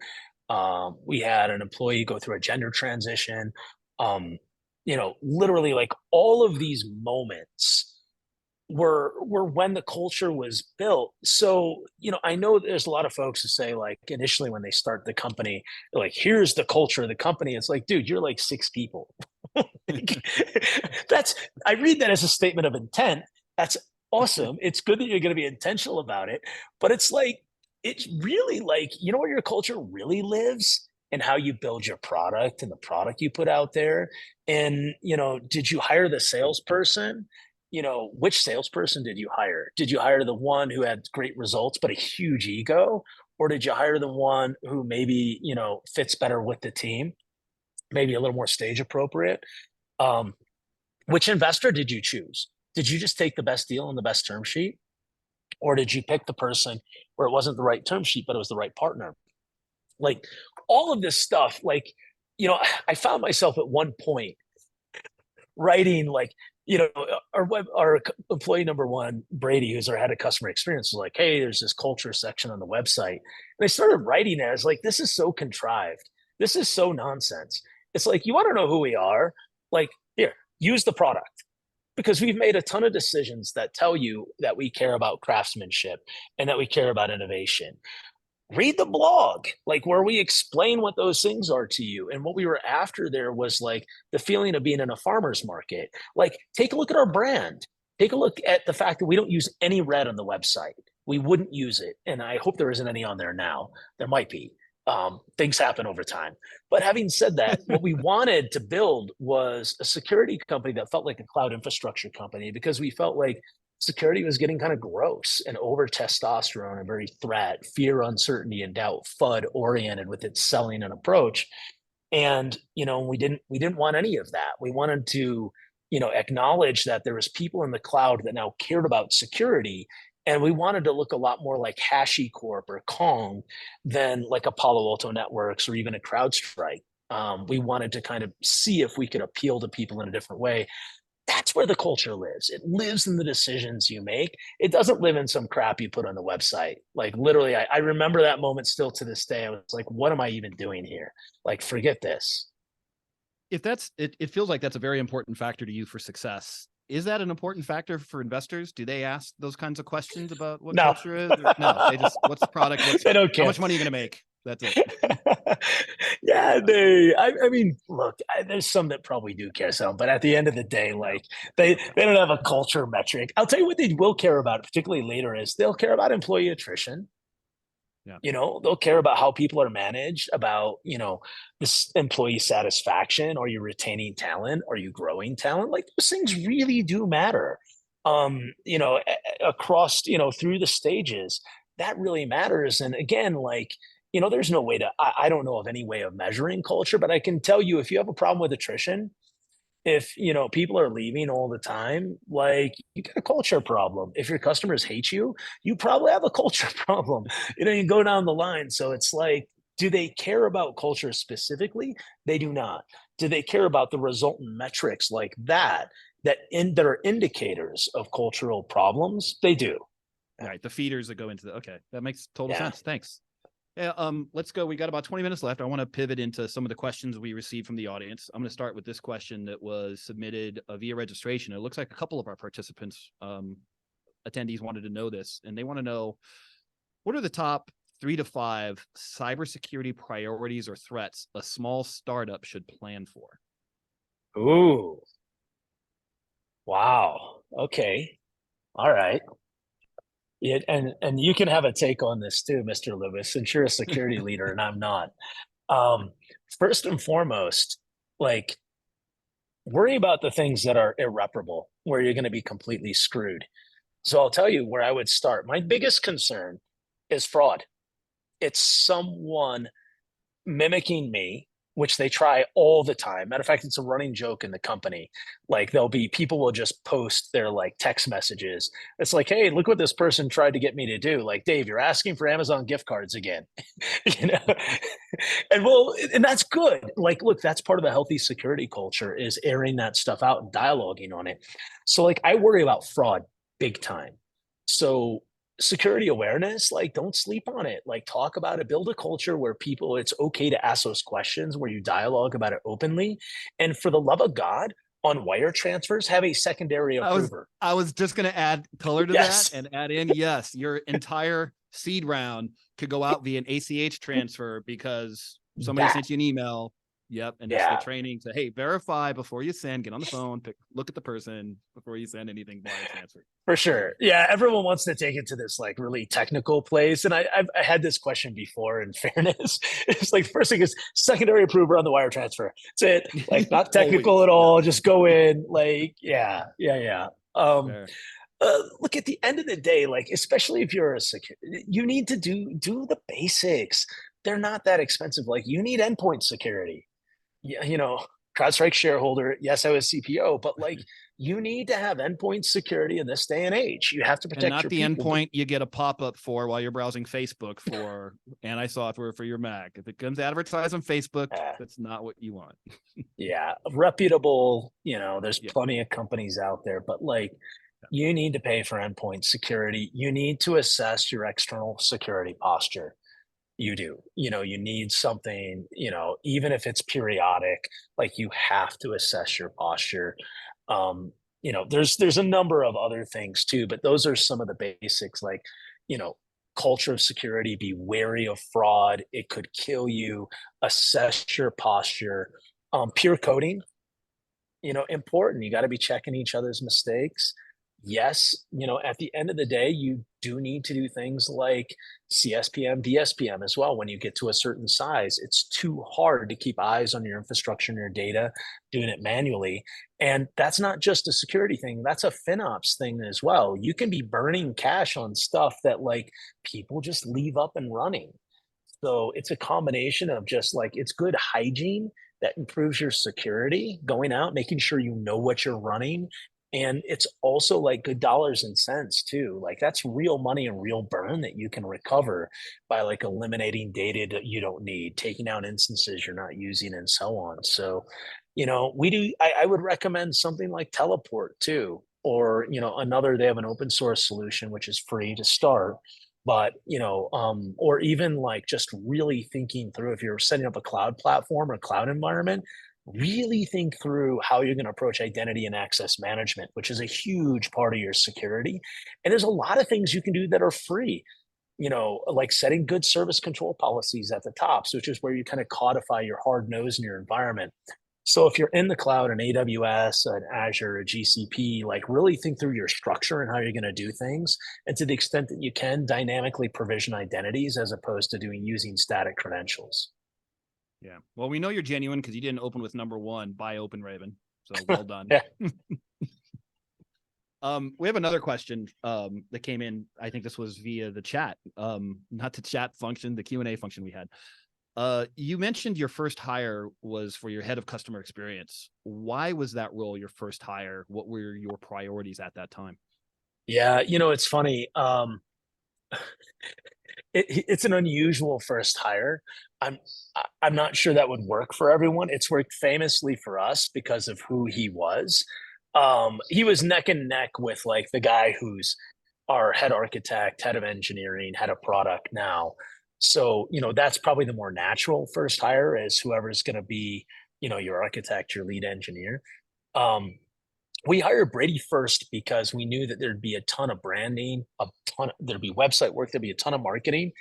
We had an employee go through a gender transition. Literally like all of these moments were when the culture was built. So, I know there's a lot of folks who say, like, initially when they start the company, they're like, here's the culture of the company. It's like, dude, you're like 6 people. that's I read that as a statement of intent. That's awesome. It's good that you're going to be intentional about it, but it's really like, where your culture really lives and how you build your product and the product you put out there. And, did you hire the salesperson? Which salesperson did you hire? Did you hire the one who had great results but a huge ego? Or did you hire the one who maybe, fits better with the team, maybe a little more stage appropriate? Um, which investor did you choose? Did you just take the best deal and the best term sheet? Or did you pick the person where it wasn't the right term sheet, but it was the right partner? Like all of this stuff, like, I found myself at one point writing like, our employee number one, Brady, who's our head of customer experience, was like, hey, there's this culture section on the website. And I started writing it. I was like, this is so contrived. This is so nonsense. It's like, you want to know who we are? Like, here, use the product. Because we've made a ton of decisions that tell you that we care about craftsmanship and that we care about innovation. Read the blog, like where we explain what those things are to you. And what we were after there was like the feeling of being in a farmer's market. Like, take a look at our brand. Take a look at the fact that we don't use any red on the website. We wouldn't use it. And I hope there isn't any on there now. There might be. Things happen over time. But having said that, what we wanted to build was a security company that felt like a cloud infrastructure company, because we felt like security was getting kind of gross and over testosterone and very threat, fear, uncertainty, and doubt, FUD oriented with its selling and approach. And we didn't want any of that. We wanted to acknowledge that there was people in the cloud that now cared about security, and we wanted to look a lot more like HashiCorp or Kong than like a Palo Alto Networks or even a CrowdStrike. We wanted to kind of see if we could appeal to people in a different way. That's where the culture lives. It lives in the decisions you make. It doesn't live in some crap you put on the website. Like literally, I remember that moment still to this day. I was like, what am I even doing here? Like, forget this. If that's it, it feels like that's a very important factor to you for success. Is that an important factor for investors? Do they ask those kinds of questions about what No, culture is? Or, no, they just, what's the product? What's, they don't how care. much money are you going to make? That's it. Yeah, I mean, look, there's some that probably do care some, but at the end of the day, Yeah. like they Okay. they don't have a culture metric. I'll tell you what they will care about, particularly later, is they'll care about employee attrition. Yeah. They'll care about how people are managed, about, this employee satisfaction. Are you retaining talent? Are you growing talent? Like those things really do matter. Across, through the stages, that really matters. And again, like, there's no way I don't know of any way of measuring culture, but I can tell you if you have a problem with attrition, if people are leaving all the time, like you got a culture problem. If your customers hate you, you probably have a culture problem. You go down the line. So it's like, do they care about culture specifically? They do not. Do they care about the resultant metrics like that are indicators of cultural problems? They do. Yeah. Right. The feeders that go into the, okay. That makes total Yeah. sense. Thanks. Yeah, let's go. We got about 20 minutes left. I want to pivot into some of the questions we received from the audience. I'm going to start with this question that was submitted via registration. It looks like a couple of our participants, attendees, wanted to know this, and they want to know, what are the top 3 to 5 cybersecurity priorities or threats a small startup should plan for? Ooh. Wow. Okay. All right. Yeah, and you can have a take on this too, Mr. Lewis, since you're a security leader and I'm not. Um, First and foremost, like worry about the things that are irreparable, where you're going to be completely screwed. So I'll tell you where I would start. My biggest concern is fraud. It's someone mimicking me, which they try all the time. Matter of fact, it's a running joke in the company. Like there'll be people will just post their like text messages. It's like, hey, look what this person tried to get me to do. Like, Dave, you're asking for Amazon gift cards again. you know, and that's good. Like, look, that's part of a healthy security culture is airing that stuff out and dialoguing on it. So, like, I worry about fraud big time. So security awareness, like don't sleep on it. Like talk about it, build a culture where people, it's okay to ask those questions, where you dialogue about it openly. And for the love of God, on wire transfers, have a secondary approver. I was just going to add color to that Yes. and add in, yes, your entire seed round could go out via an ACH transfer because somebody That. sent you an email. Yep. And it's the Yeah. training to, hey, verify before you send, get on the phone, look at the person before you send anything wire transfer. For sure. Yeah. Everyone wants to take it to this like really technical place. And I had this question before in fairness. It's like, first thing is secondary approver on the wire transfer. That's it. Like, not technical Always. at all. Yes. Just go in. Like, yeah. Yeah. Yeah. Um, Fair. Look, at the end of the day, like especially if you're a security, you need to do the basics. They're not that expensive. Like you need endpoint security. Yeah, CrowdStrike shareholder. Yes, I was CPO, but like you need to have endpoint security in this day and age. You have to And protect not your the people. endpoint you get a pop-up for while you're browsing Facebook for anti-software for your Mac. If it comes advertised on Facebook, that's not what you want. Yeah, reputable. There's Yeah. plenty of companies out there, but like you need to pay for endpoint security. You need to assess your external security posture. You do. You need something, even if it's periodic, like you have to assess your posture. There's a number of other things too, but those are some of the basics, like, you know, culture of security, be wary of fraud. It could kill you, assess your posture. Peer coding, important. You got to be checking each other's mistakes. Yes, at the end of the day, you do need to do things like CSPM, DSPM as well. When you get to a certain size, it's too hard to keep eyes on your infrastructure and your data, doing it manually. And that's not just a security thing, that's a FinOps thing as well. You can be burning cash on stuff that like people just leave up and running. So it's a combination of just like it's good hygiene that improves your security going out, making sure you know what you're running And it's also like good dollars and cents too. Like that's real money and real burn that you can recover by like eliminating data that you don't need, taking out instances you're not using, and so on. So, I would recommend something like Teleport too, or another. They have an open source solution which is free to start, but or even like just really thinking through if you're setting up a cloud platform or cloud environment, really think through how you're going to approach identity and access management, which is a huge part of your security. And there's a lot of things you can do that are free, like setting good service control policies at the top, so which is where you kind of codify your hard nose in your environment. So if you're in the cloud, an AWS, an Azure, a GCP, like really think through your structure and how you're going to do things. And to the extent that you can, dynamically provision identities as opposed to using static credentials. Yeah. Well, we know you're genuine because you didn't open with number one by OpenRaven. So well done. Yeah. We have another question that came in. I think this was via the chat, not the chat function, the Q&A function we had. You mentioned your first hire was for your head of customer experience. Why was that role your first hire? What were your priorities at that time? Yeah, it's funny. It's an unusual first hire. I'm I'm not sure that would work for everyone. It's worked famously for us because of who he was. He was neck and neck with like the guy who's our head architect, head of engineering, head of product now. So, that's probably the more natural first hire is whoever's going to be, your architect, your lead engineer. Um, we hired Brady first because we knew that there'd be a ton of branding, there'd be website work, there'd be a ton of marketing,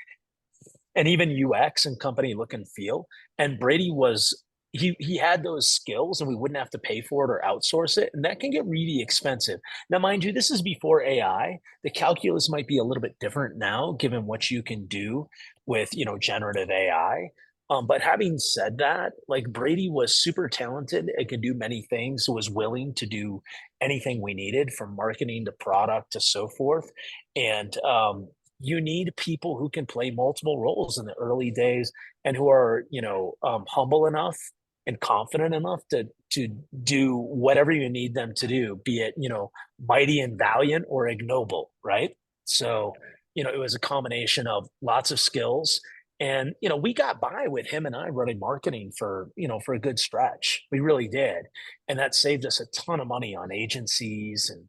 and even UX and company look and feel. And Brady was he had those skills, and we wouldn't have to pay for it or outsource it, and that can get really expensive. Now, mind you, this is before AI. The calculus might be a little bit different now, given what you can do with generative AI. But having said that, like Brady was super talented and could do many things, was willing to do anything we needed from marketing to product to so forth. And you need people who can play multiple roles in the early days and who are humble enough and confident enough to do whatever you need them to do, be it mighty and valiant or ignoble, right? So it was a combination of lots of skills. And we got by with him and I running marketing for a good stretch. We really did. And that saved us a ton of money on agencies and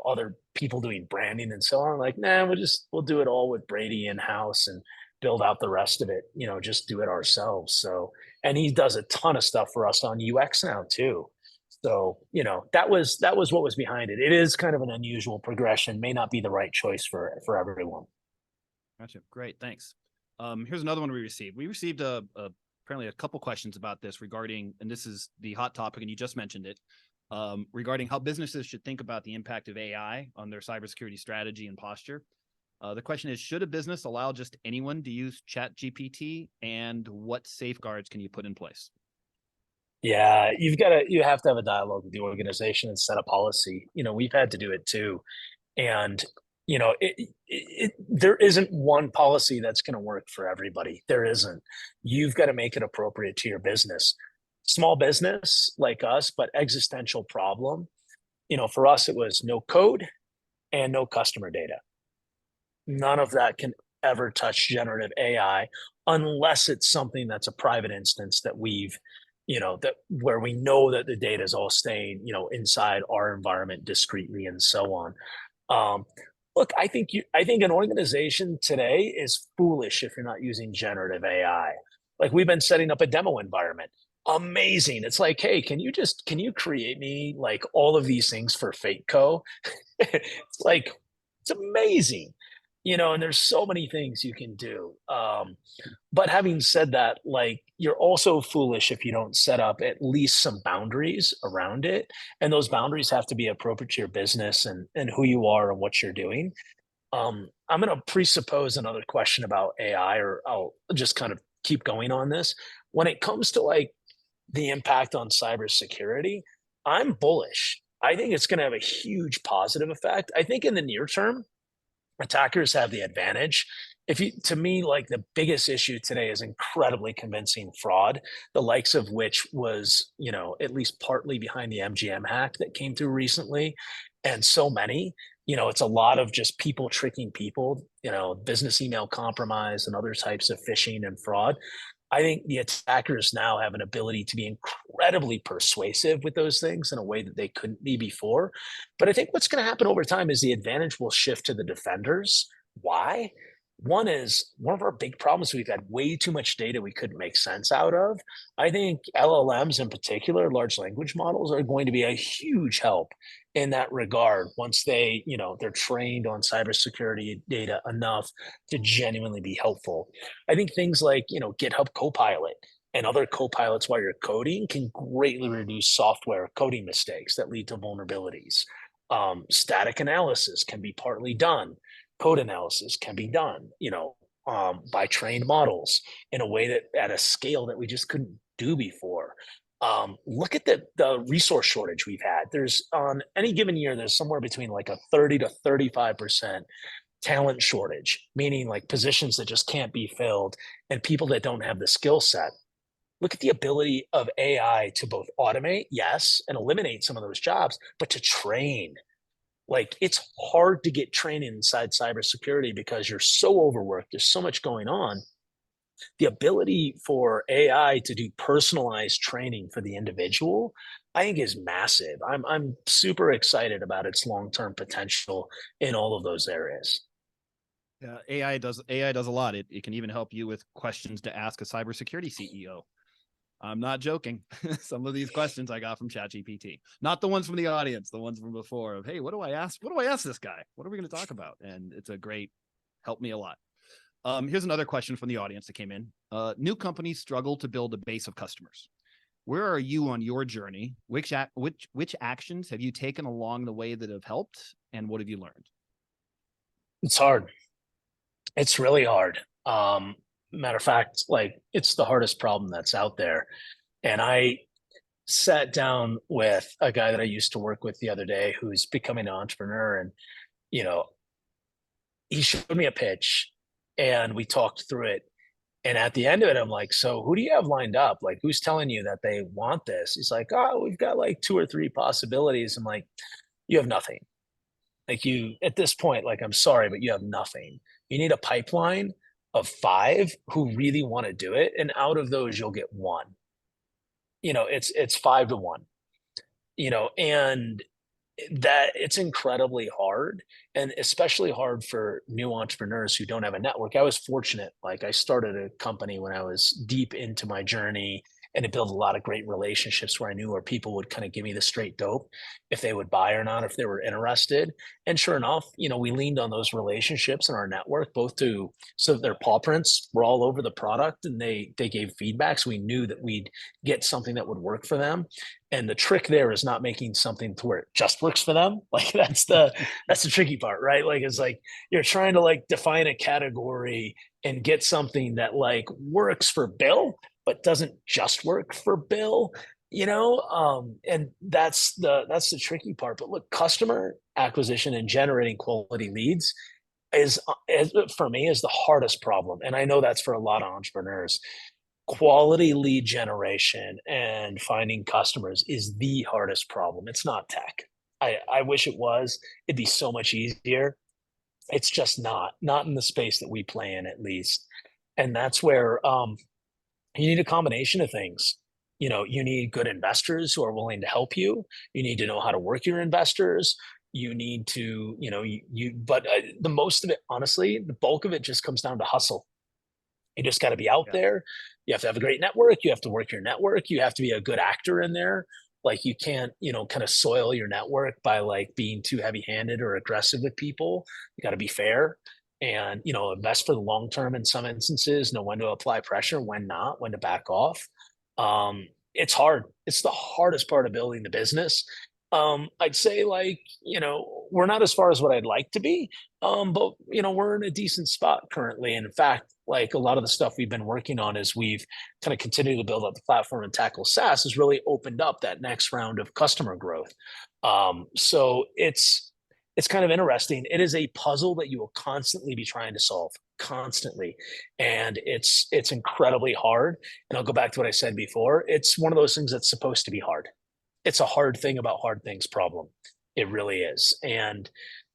other people doing branding and so on. Like, nah, we'll do it all with Brady in house and build out the rest of it, just do it ourselves. So, and he does a ton of stuff for us on UX now too. So, that was what was behind it. It is kind of an unusual progression, may not be the right choice for everyone. Gotcha. Great. Thanks. Here's another one we received. We received apparently a couple questions about this regarding, and this is the hot topic, and you just mentioned it, regarding how businesses should think about the impact of AI on their cybersecurity strategy and posture. The question is, should a business allow just anyone to use ChatGPT, and what safeguards can you put in place? Yeah, you have to have a dialogue with the organization and set a policy. We've had to do it too. And there isn't one policy that's going to work for everybody. There isn't. You've got to make it appropriate to your business. Small business like us, but existential problem. For us, it was no code and no customer data. None of that can ever touch generative AI unless it's something that's a private instance that that where we know that the data is all staying, inside our environment discreetly and so on. Look, I think an organization today is foolish if you're not using generative AI. Like we've been setting up a demo environment. Amazing. It's like, hey, can you create me like all of these things for Fate Co? It's like it's amazing. And there's so many things you can do. But having said that, like you're also foolish if you don't set up at least some boundaries around it. And those boundaries have to be appropriate to your business and who you are and what you're doing. I'm going to presuppose another question about AI, or I'll just kind of keep going on this. When it comes to like the impact on cybersecurity, I'm bullish. I think it's going to have a huge positive effect. I think in the near term, attackers have the advantage. If you, to me, like the biggest issue today is incredibly convincing fraud, the likes of which was, at least partly behind the MGM hack that came through recently. And so many, it's a lot of just people tricking people, business email compromise and other types of phishing and fraud. I think the attackers now have an ability to be incredibly persuasive with those things in a way that they couldn't be before. But I think what's going to happen over time is the advantage will shift to the defenders. Why? One of our big problems, we've had way too much data we couldn't make sense out of. I think LLMs in particular, large language models, are going to be a huge help in that regard once they're trained on cybersecurity data enough to genuinely be helpful. I think things like, GitHub Copilot and other copilots while you're coding can greatly reduce software coding mistakes that lead to vulnerabilities. Static analysis can be partly done. Code analysis can be done, by trained models in a way that at a scale that we just couldn't do before. Look at the resource shortage we've had. There's on any given year, there's somewhere between like a 30 to 35% talent shortage, meaning like positions that just can't be filled and people that don't have the skill set. Look at the ability of AI to both automate, yes, and eliminate some of those jobs, but to train. Like it's hard to get training inside cybersecurity because you're so overworked. There's so much going on. The ability for AI to do personalized training for the individual, I think is massive. I'm super excited about its long-term potential in all of those areas. Yeah, AI does a lot. It can even help you with questions to ask a cybersecurity CEO. I'm not joking. Some of these questions I got from ChatGPT, not the ones from the audience, the ones from before of, hey, what do I ask? What do I ask this guy? What are we going to talk about? And it's a great, help me a lot. Here's another question from the audience that came in. New companies struggle to build a base of customers. Where are you on your journey? Which actions have you taken along the way that have helped? And what have you learned? It's hard. It's really hard. Matter of fact, like it's the hardest problem that's out there. And I sat down with a guy that I used to work with the other day who's becoming an entrepreneur. And, you know, he showed me a pitch and we talked through it. And at the end of it, I'm like, so who do you have lined up? Like, who's telling you that they want this? He's like, oh, we've got like two or three possibilities. I'm like, you have nothing. Like, you, at this point, like, I'm sorry, but you have nothing. You need a pipeline of five who really want to do it. And out of those, you'll get one. It's 5 to 1, and that it's incredibly hard, and especially hard for new entrepreneurs who don't have a network. I was fortunate. Like, I started a company when I was deep into my journey, and it built a lot of great relationships where I knew where people would kind of give me the straight dope if they would buy or not, if they were interested. And sure enough, we leaned on those relationships in our network, both to, so that their paw prints were all over the product and they gave feedback. So we knew that we'd get something that would work for them. And the trick there is not making something to where it just works for them. Like, that's the tricky part, right? Like, it's like you're trying to like define a category and get something that like works for Bill, but doesn't just work for Bill, and that's the tricky part. But look, customer acquisition and generating quality leads is for me is the hardest problem. And I know that's for a lot of entrepreneurs. Quality lead generation and finding customers is the hardest problem. It's not tech. I wish it was. It'd be so much easier. It's just not in the space that we play in, at least. And that's where you need a combination of things. You need good investors who are willing to help you. You need to know how to work your investors. You need to, but the most of it, honestly, the bulk of it just comes down to hustle. You just got to be out Yeah. there. You have to have a great network. You have to work your network. You have to be a good actor in there. Like, you can't, kind of soil your network by like being too heavy handed or aggressive with people. You got to be fair and, invest for the long term in some instances, know when to apply pressure, when not, when to back off. It's hard. It's the hardest part of building the business. I'd say, like, we're not as far as what I'd like to be, but we're in a decent spot currently. And in fact, like, a lot of the stuff we've been working on as we've kind of continued to build up the platform and tackle SaaS has really opened up that next round of customer growth. So it's kind of interesting. It is a puzzle that you will constantly be trying to solve, constantly. And it's incredibly hard. And I'll go back to what I said before. It's one of those things that's supposed to be hard. It's a hard thing about hard things problem. It really is. And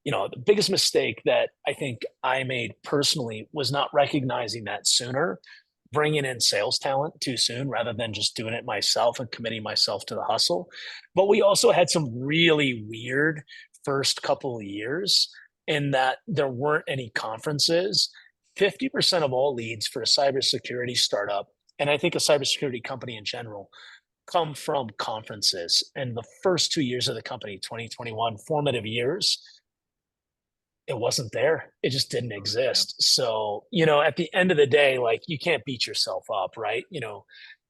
the biggest mistake that I think I made personally was not recognizing that sooner, bringing in sales talent too soon rather than just doing it myself and committing myself to the hustle. But we also had some really weird first couple of years in that there weren't any conferences. 50% of all leads for a cybersecurity startup, and I think a cybersecurity company in general, come from conferences. And the first 2 years of the company, 2021, formative years, it wasn't there. It just didn't exist. So, at the end of the day, like, you can't beat yourself up, right?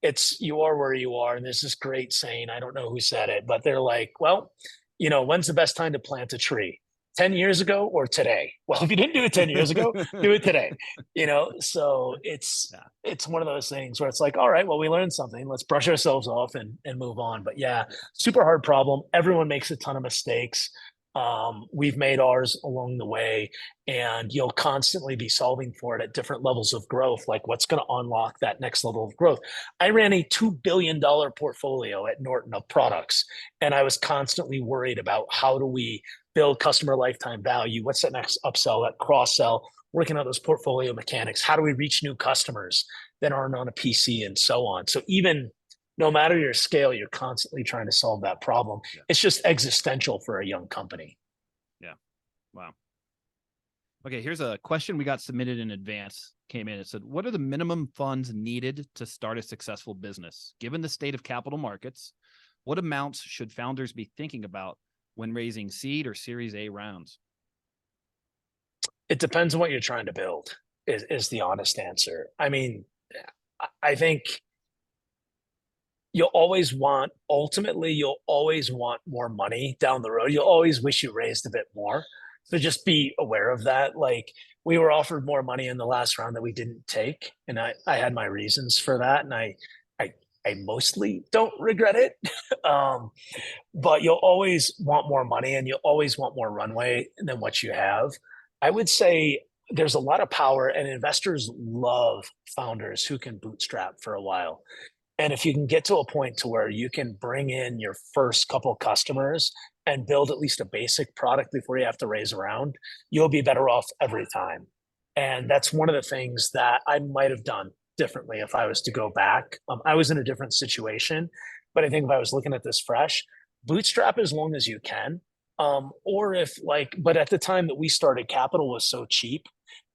It's you are where you are. And there's this great saying, I don't know who said it, but they're like, well, when's the best time to plant a tree? 10 years ago or today? Well, if you didn't do it 10 years ago, do it today. So it's one of those things where it's like, all right, well, we learned something. Let's brush ourselves off and move on. But yeah, super hard problem. Everyone makes a ton of mistakes. We've made ours along the way, and you'll constantly be solving for it at different levels of growth. Like, what's going to unlock that next level of growth? I ran a $2 billion portfolio at Norton of products, and I was constantly worried about how do we build customer lifetime value? What's that next upsell, that cross sell? Working on those portfolio mechanics. How do we reach new customers that aren't on a PC and so on? So even no matter your scale, you're constantly trying to solve that problem. Yeah. It's just existential for a young company. Yeah. Wow. Okay, here's a question we got submitted in advance. Came in. It said, what are the minimum funds needed to start a successful business? Given the state of capital markets, what amounts should founders be thinking about when raising seed or Series A rounds? It depends on what you're trying to build, is the honest answer. I mean, I think ultimately, you'll always want more money down the road. You'll always wish you raised a bit more. So just be aware of that. Like, we were offered more money in the last round that we didn't take. And I had my reasons for that. And I mostly don't regret it. But you'll always want more money and you'll always want more runway than what you have. I would say there's a lot of power, and investors love founders who can bootstrap for a while. And if you can get to a point to where you can bring in your first couple customers and build at least a basic product before you have to raise around, you'll be better off every time. And that's one of the things that I might have done differently if I was to go back. I was in a different situation, but I think if I was looking at this fresh, bootstrap as long as you can. But at the time that we started, capital was so cheap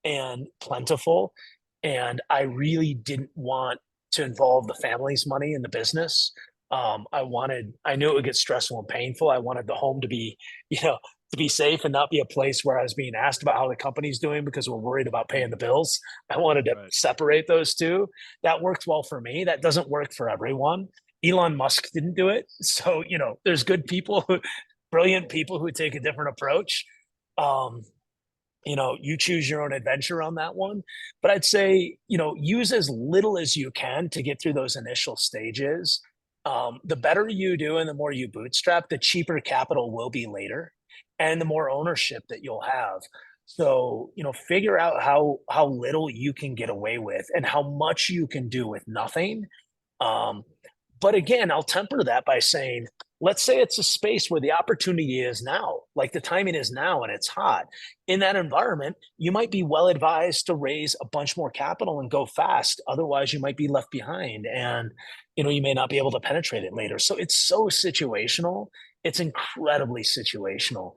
and plentiful, and I really didn't want to involve the family's money in the business. I knew it would get stressful and painful. I wanted the home to be, to be safe and not be a place where I was being asked about how the company's doing because we're worried about paying the bills. I wanted to separate those two. That worked well for me. That doesn't work for everyone. Elon Musk didn't do it. So, there's good people, brilliant people who take a different approach. You choose your own adventure on that one. But I'd say, use as little as you can to get through those initial stages. The better you do and the more you bootstrap, the cheaper capital will be later and the more ownership that you'll have. So, figure out how little you can get away with and how much you can do with nothing. But again, I'll temper that by saying, let's say it's a space where the opportunity is now, like the timing is now and it's hot. In that environment, you might be well advised to raise a bunch more capital and go fast. Otherwise, you might be left behind and, you may not be able to penetrate it later. So it's so situational. It's incredibly situational.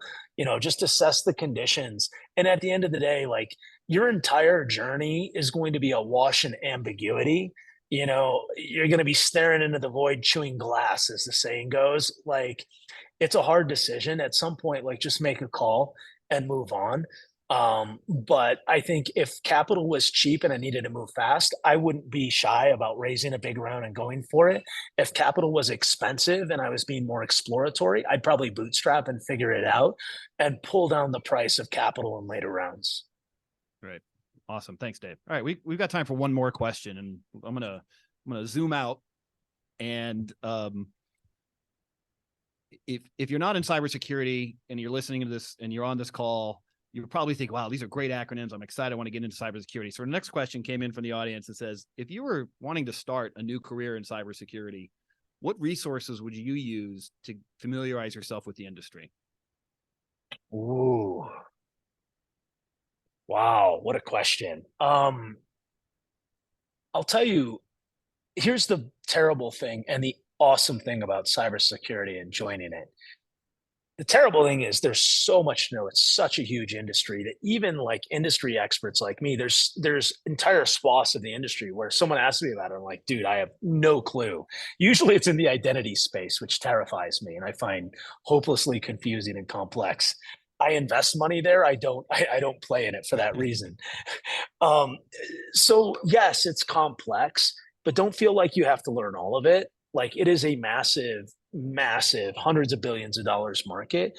Just assess the conditions. And at the end of the day, like, your entire journey is going to be a wash in ambiguity. You're going to be staring into the void, chewing glass, as the saying goes. Like, it's a hard decision at some point. Like, just make a call and move on. But I think if capital was cheap and I needed to move fast, I wouldn't be shy about raising a big round and going for it. If capital was expensive and I was being more exploratory, I'd probably bootstrap and figure it out and pull down the price of capital in later rounds. Right. Awesome. Thanks, Dave. All right. We've got time for one more question, and I'm going to zoom out and, if you're not in cybersecurity and you're listening to this and you're on this call, you probably think, wow, these are great acronyms. I'm excited. I want to get into cybersecurity. So the next question came in from the audience that says, if you were wanting to start a new career in cybersecurity, what resources would you use to familiarize yourself with the industry? Ooh, wow, what a question. I'll tell you, here's the terrible thing and the awesome thing about cybersecurity and joining it. The terrible thing is there's so much to know. It's such a huge industry that even like industry experts like me, there's entire swaths of the industry where someone asks me about it. I'm like, dude, I have no clue. Usually it's in the identity space, which terrifies me and I find hopelessly confusing and complex. I invest money there. I don't play in it for that reason. Um, so yes, it's complex, but don't feel like you have to learn all of it. Like it is a massive, massive hundreds of billions of dollars market.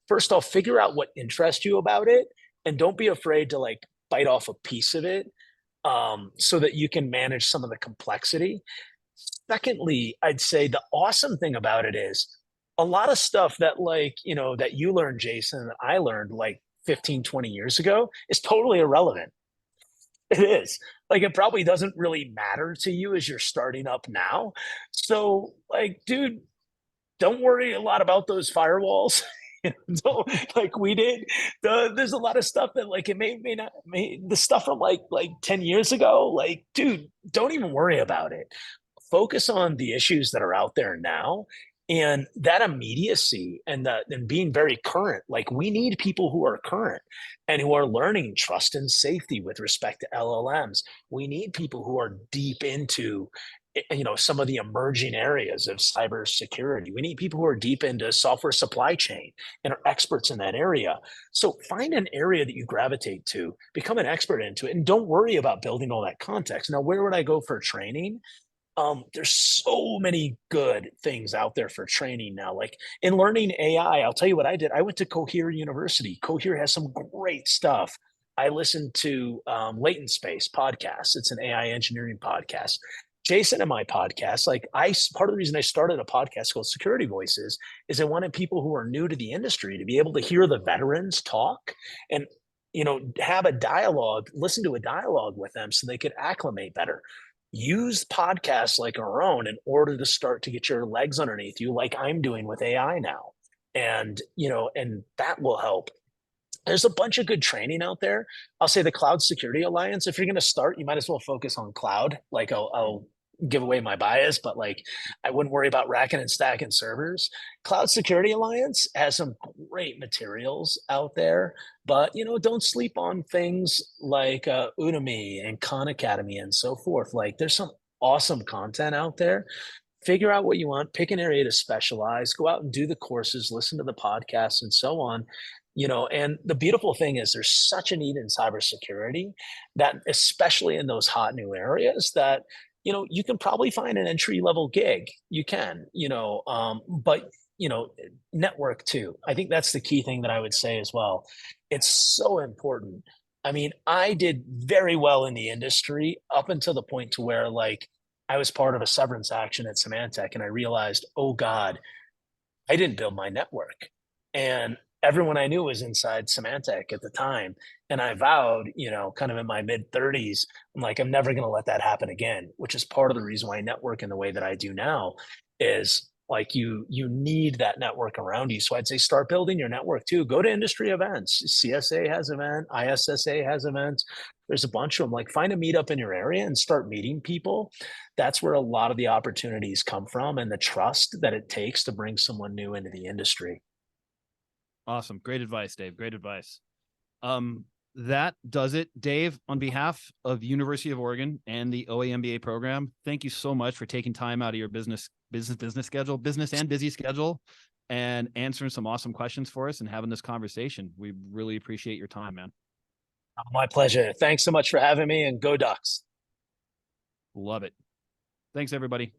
First off, figure out what interests you about it and don't be afraid to like bite off a piece of it so that you can manage some of the complexity. Secondly, I'd say the awesome thing about it is a lot of stuff that like, you know, that you learned, Jason, that I learned like 15, 20 years ago is totally irrelevant. It is. Like it probably doesn't really matter to you as you're starting up now. So like, dude, don't worry a lot about those firewalls. Like we did. There's a lot of stuff that like it may not the stuff from like 10 years ago, like, dude, don't even worry about it. Focus on the issues that are out there now and that immediacy and that and being very current. Like we need people who are current and who are learning trust and safety with respect to LLMs. We need people who are deep into some of the emerging areas of cybersecurity. We need people who are deep into software supply chain and are experts in that area. So find an area that you gravitate to, become an expert into it, and don't worry about building all that context. Now, where would I go for training? There's so many good things out there for training now. Like in learning AI, I'll tell you what I did. I went to Cohere University. Cohere has some great stuff. I listened to Latent Space podcast. It's an AI engineering podcast. Jason and my podcast, like part of the reason I started a podcast called Security Voices is I wanted people who are new to the industry to be able to hear the veterans talk and have a dialogue, listen to a dialogue with them so they could acclimate better. Use podcasts like our own in order to start to get your legs underneath you, like I'm doing with AI now. And that will help. There's a bunch of good training out there. I'll say the Cloud Security Alliance, if you're going to start, you might as well focus on cloud. Like I'll give away my bias, but like I wouldn't worry about racking and stacking servers. Cloud Security Alliance has some great materials out there, but don't sleep on things like Udemy and Khan Academy and so forth. Like there's some awesome content out there. Figure out what you want, pick an area to specialize, go out and do the courses, listen to the podcasts and so on. And the beautiful thing is there's such a need in cybersecurity that especially in those hot new areas that you can probably find an entry level gig. You can, but network too. I think that's the key thing that I would say as well. It's so important. I mean, I did very well in the industry up until the point to where like I was part of a severance action at Symantec and I realized, oh God, I didn't build my network. And everyone I knew was inside Symantec at the time. And I vowed, kind of in my mid 30s, I'm like, I'm never going to let that happen again, which is part of the reason why I network in the way that I do now is like you need that network around you. So I'd say start building your network too. Go to industry events. CSA has event, ISSA has events. There's a bunch of them. Like find a meetup in your area and start meeting people. That's where a lot of the opportunities come from and the trust that it takes to bring someone new into the industry. Awesome. Great advice, Dave. Great advice. That does it. Dave, on behalf of University of Oregon and the OA MBA program, thank you so much for taking time out of your business schedule, business and busy schedule, and answering some awesome questions for us and having this conversation. We really appreciate your time, man. My pleasure. Thanks so much for having me and go Ducks. Love it. Thanks, everybody.